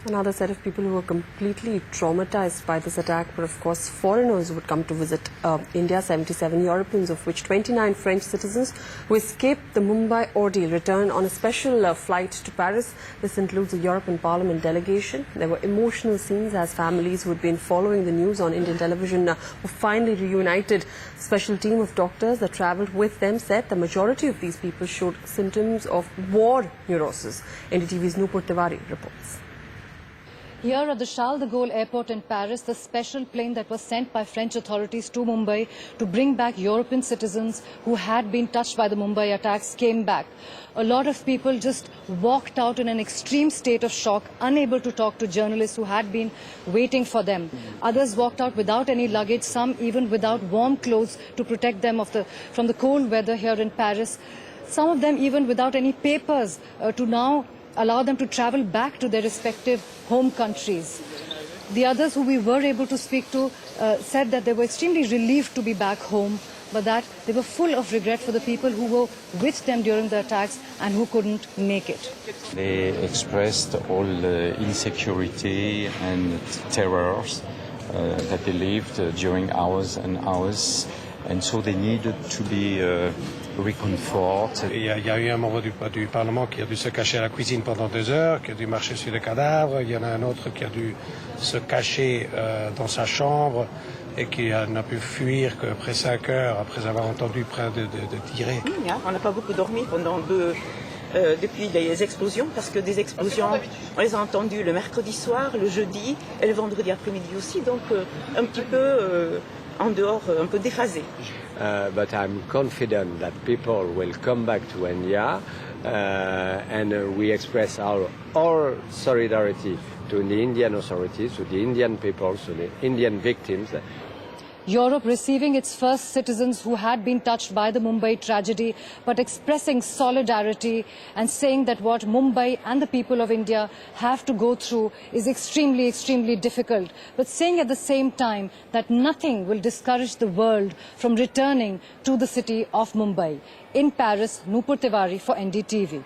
Another set of people who were completely traumatized by this attack were, of course, foreigners who would come to visit India. 77 Europeans, of which 29 French citizens who escaped the Mumbai ordeal, returned on a special flight to Paris. This includes a European Parliament delegation. There were emotional scenes as families who had been following the news on Indian television were finally reunited. A special team of doctors that travelled with them said the majority of these people showed symptoms of war neurosis. NDTV's Nupur Tiwari reports. Here at the Charles de Gaulle airport in Paris, the special plane that was sent by French authorities to Mumbai to bring back European citizens who had been touched by the Mumbai attacks came back. A lot of people just walked out in an extreme state of shock, unable to talk to journalists who had been waiting for them. Others walked out without any luggage, some even without warm clothes to protect them from the cold weather here in Paris. Some of them even without any papers to now allow them to travel back to their respective home countries. The others who we were able to speak to said that they were extremely relieved to be back home, but that they were full of regret for the people who were with them during the attacks and who couldn't make it. They expressed all the insecurity and terrors that they lived during hours and hours, and so they needed to be réconfort. Il y a eu un membre du Parlement qui a dû se cacher à la cuisine pendant 2 heures, qui a dû marcher sur des cadavres. Il y en a un autre qui a dû se cacher dans sa chambre et qui n'a pu fuir qu'après 5 heures, après avoir entendu près de tirer. On n'a pas beaucoup dormi depuis les explosions, parce que des explosions, on les a entendues le mercredi soir, le jeudi et le vendredi après-midi aussi, donc un petit peu en dehors, un peu déphasé. But I'm confident that people will come back to India and we express our solidarity to the Indian authorities, to the Indian people, to the Indian victims. Europe receiving its first citizens who had been touched by the Mumbai tragedy, but expressing solidarity and saying that what Mumbai and the people of India have to go through is extremely, extremely difficult, but saying at the same time that nothing will discourage the world from returning to the city of Mumbai. In Paris, Nupur Tiwari for NDTV.